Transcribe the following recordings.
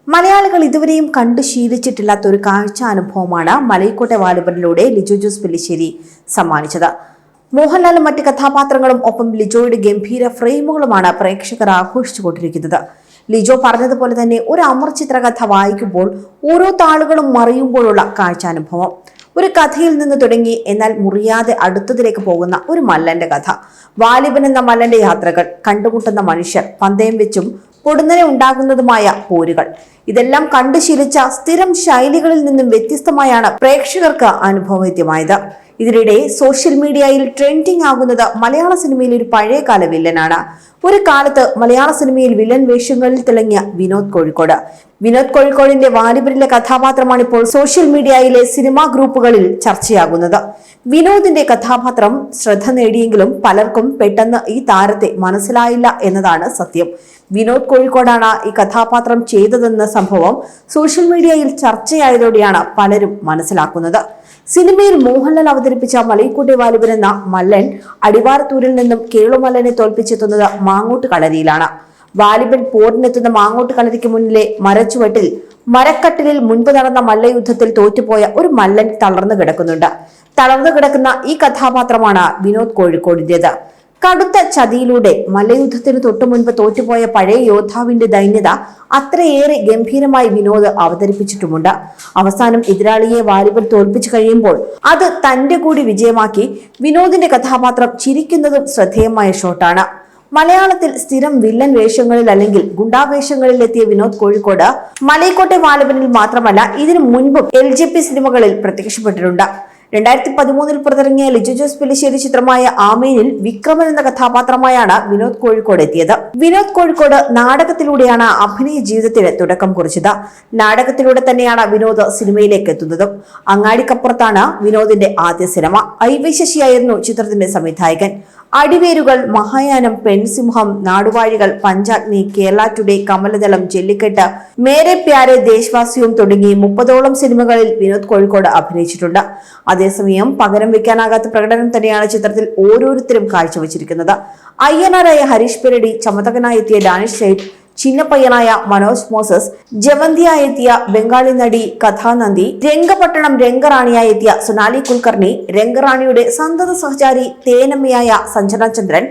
മലയാളികൾ ഇതുവരെയും കണ്ടു ശീലിച്ചിട്ടില്ലാത്ത ഒരു കാഴ്ച അനുഭവമാണ് മലൈക്കോട്ടെ വാലിബനിലൂടെ ലിജോ ജോസ് പെല്ലിശ്ശേരി സമ്മാനിച്ചത്. മോഹൻലാലും മറ്റ് കഥാപാത്രങ്ങളും ഒപ്പം ലിജോയുടെ ഗംഭീര ഫ്രെയിമുകളുമാണ് പ്രേക്ഷകർ ആഘോഷിച്ചുകൊണ്ടിരിക്കുന്നത്. ലിജോ പറഞ്ഞതുപോലെ തന്നെ ഒരു അമർ ചിത്രകഥ വായിക്കുമ്പോൾ ഓരോ താളുകളും മറിയുമ്പോഴുള്ള കാഴ്ചാനുഭവം. ഒരു കഥയിൽ നിന്ന് തുടങ്ങി എന്നാൽ മുറിയാതെ അടുത്തതിലേക്ക് പോകുന്ന ഒരു മല്ലന്റെ കഥ, വാലിബൻ എന്ന മല്ലന്റെ യാത്രകൾ, കണ്ടുമുട്ടുന്ന മനുഷ്യർ, പന്തയം വെച്ചും പൊടുന്നനെ ഉണ്ടാകുന്നതുമായ പോരുകൾ, ഇതെല്ലാം കണ്ടു ശീലിച്ച സ്ഥിരം ശൈലികളിൽ നിന്നും വ്യത്യസ്തമായാണ് പ്രേക്ഷകർക്ക് അനുഭവവേദ്യമായത്. ഇതിനിടെ സോഷ്യൽ മീഡിയയിൽ ട്രെൻഡിംഗ് ആകുന്നത് മലയാള സിനിമയിൽ ഒരു പഴയകാല വില്ലനാണ്. ഒരു കാലത്ത് മലയാള സിനിമയിൽ വില്ലൻ വേഷങ്ങളിൽ തിളങ്ങിയ വിനോദ് കോഴിക്കോട്. വിനോദ് കോഴിക്കോടിന്റെ വാലിബനിലെ കഥാപാത്രമാണ് ഇപ്പോൾ സോഷ്യൽ മീഡിയയിലെ സിനിമാ ഗ്രൂപ്പുകളിൽ ചർച്ചയാകുന്നത്. വിനോദിന്റെ കഥാപാത്രം ശ്രദ്ധ നേടിയെങ്കിലും പലർക്കും പെട്ടെന്ന് ഈ താരത്തെ മനസ്സിലായില്ല എന്നതാണ് സത്യം. വിനോദ് കോഴിക്കോടാണ് ഈ കഥാപാത്രം ചെയ്തതെന്ന സംഭവം സോഷ്യൽ മീഡിയയിൽ ചർച്ചയായതോടെയാണ് പലരും മനസ്സിലാക്കുന്നത്. സിനിമയിൽ മോഹൻലാൽ അവതരിപ്പിച്ച മലൈക്കോട്ടെ വാലിബൻ എന്ന മല്ലൻ അടിവാരത്തൂരിൽ നിന്നും കേളുമല്ലനെ തോൽപ്പിച്ചെത്തുന്നത് മാങ്ങോട്ട് കളരിയിലാണ്. വാലിബൻ പോരിനെത്തുന്ന മാങ്ങോട്ട് കളരിക്ക് മുന്നിലെ മരച്ചുവട്ടിൽ മരക്കട്ടിലിൽ മുൻപ് നടന്ന മല്ലയുദ്ധത്തിൽ തോറ്റുപോയ ഒരു മല്ലൻ തളർന്നു കിടക്കുന്നുണ്ട്. തളർന്നു കിടക്കുന്ന ഈ കഥാപാത്രമാണ് വിനോദ് കോഴിക്കോടിന്റേത്. കടുത്ത ചതിയിലൂടെ മല്ലയുദ്ധത്തിന് തൊട്ടു മുൻപ് തോറ്റുപോയ പഴയ യോദ്ധാവിന്റെ ദൈന്യത അത്രയേറെ ഗംഭീരമായി വിനോദ് അവതരിപ്പിച്ചിട്ടുമുണ്ട്. അവസാനം എതിരാളിയെ വാലിബൻ തോൽപ്പിച്ചു കഴിയുമ്പോൾ അത് തന്റെ കൂടി വിജയമാക്കി വിനോദിന്റെ കഥാപാത്രം ചിരിക്കുന്നതും ശ്രദ്ധേയമായ ഷോട്ടാണ്. മലയാളത്തിൽ സ്ഥിരം വില്ലൻ വേഷങ്ങളിൽ അല്ലെങ്കിൽ ഗുണ്ടാവേഷങ്ങളിൽ എത്തിയ വിനോദ് കോഴിക്കോട് മലൈക്കോട്ടെ വാലിബനിൽ മാത്രമല്ല ഇതിനു മുൻപും LJP സിനിമകളിൽ പ്രത്യക്ഷപ്പെട്ടിട്ടുണ്ട്. 2013 പുറത്തിറങ്ങിയ ലിജോ ജോസ് പെല്ലിശ്ശേരി ചിത്രമായ ആമേനിൽ വിക്രമൻ എന്ന കഥാപാത്രമായാണ് വിനോദ് കോഴിക്കോട് എത്തിയത്. വിനോദ് കോഴിക്കോട് നാടകത്തിലൂടെയാണ് അഭിനയ ജീവിതത്തിന് തുടക്കം കുറിച്ചത്. നാടകത്തിലൂടെ തന്നെയാണ് വിനോദ് സിനിമയിലേക്ക് എത്തുന്നതും. അങ്ങാടിക്കപ്പുറത്താണ് വിനോദിന്റെ ആദ്യ സിനിമ. IV ശശിയായിരുന്നു ചിത്രത്തിന്റെ സംവിധായകൻ. അടിവേരുകൾ, മഹായാനം, പെൺസിംഹം, നാടുവാഴികൾ, പഞ്ചാഗ്നി, കേരള ടുഡേ, കമലദളം, ജല്ലിക്കെട്ട്, മേരെ പ്യാരെ ദേശവാസിയും തുടങ്ങി 30ഓളം സിനിമകളിൽ വിനോദ് കോഴിക്കോട് അഭിനയിച്ചിട്ടുണ്ട്. അതേസമയം പകരം വെക്കാനാകാത്ത പ്രകടനം തന്നെയാണ് ചിത്രത്തിൽ ഓരോരുത്തരും കാഴ്ചവെച്ചിരിക്കുന്നത്. അയ്യനാരായ ഹരീഷ് പെരടി, ചമതകനായെത്തിയ ഡാനിഷ് ഷെയ്ഡ്, ചിന്നപ്പയ്യനായ മനോജ് മോസസ്, ജവന്തിയായെത്തിയ ബംഗാളി നടി കഥാനന്ദി, രംഗപട്ടണം രംഗറാണിയായി എത്തിയ സൊനാലി കുൽക്കർണി, രംഗറാണിയുടെ സന്തത സഹചാരി തേനമ്മയായ സഞ്ജന ചന്ദ്രൻ,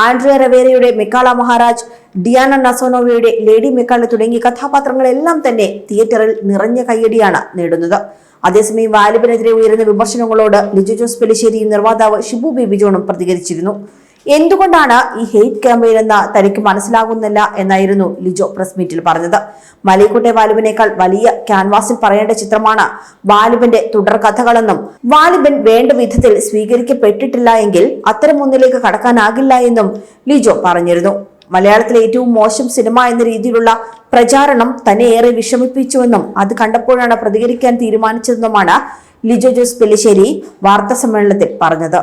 ആൻഡ്രിയ റവേരയുടെ മെക്കാള മഹാരാജ്, ഡിയാന നസോനോവയുടെ ലേഡി മെക്കാള തുടങ്ങിയ കഥാപാത്രങ്ങളെല്ലാം തന്നെ തിയേറ്ററിൽ നിറഞ്ഞ കയ്യടിയാണ് നേടുന്നത്. അതേസമയം വാലിബനെതിരെ ഉയരുന്ന വിമർശനങ്ങളോട് ലിജോ ജോസ് പെല്ലിശ്ശേരി നിർമ്മാതാവ് ഷിബു ബേബി ജോണും പ്രതികരിച്ചിരുന്നു. എന്തുകൊണ്ടാണ് ഈ ഹെയ്റ്റ് ക്യാമ്പയിൻ എന്ന് തനിക്ക് മനസ്സിലാകുന്നില്ല എന്നായിരുന്നു ലിജോ പ്രസ് മീറ്റിൽ പറഞ്ഞത്. മലൈക്കോട്ടെ വാലിബനേക്കാൾ വലിയ ക്യാൻവാസിൽ പറയേണ്ട ചിത്രമാണ് വാലിബന്റെ തുടർ കഥകളെന്നും വാലിബൻ വേണ്ട വിധത്തിൽ സ്വീകരിക്കപ്പെട്ടിട്ടില്ല എങ്കിൽ അത്തരം ഒന്നിലേക്ക് കടക്കാനാകില്ല എന്നും ലിജോ പറഞ്ഞിരുന്നു. മലയാളത്തിലെ ഏറ്റവും മോശം സിനിമ എന്ന രീതിയിലുള്ള പ്രചാരണം തന്നെ ഏറെ വിഷമിപ്പിച്ചുവെന്നും അത് കണ്ടപ്പോഴാണ് പ്രതികരിക്കാൻ തീരുമാനിച്ചതെന്നുമാണ് ലിജോ ജോസ് പെല്ലിശ്ശേരി വാർത്താ സമ്മേളനത്തിൽ പറഞ്ഞത്.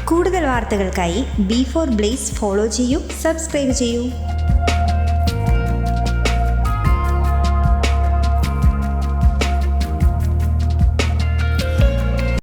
കൂടുതൽ വാർത്തകൾക്കായി B4 Blaze ഫോളോ ചെയ്യൂ, സബ്സ്ക്രൈബ് ചെയ്യൂ.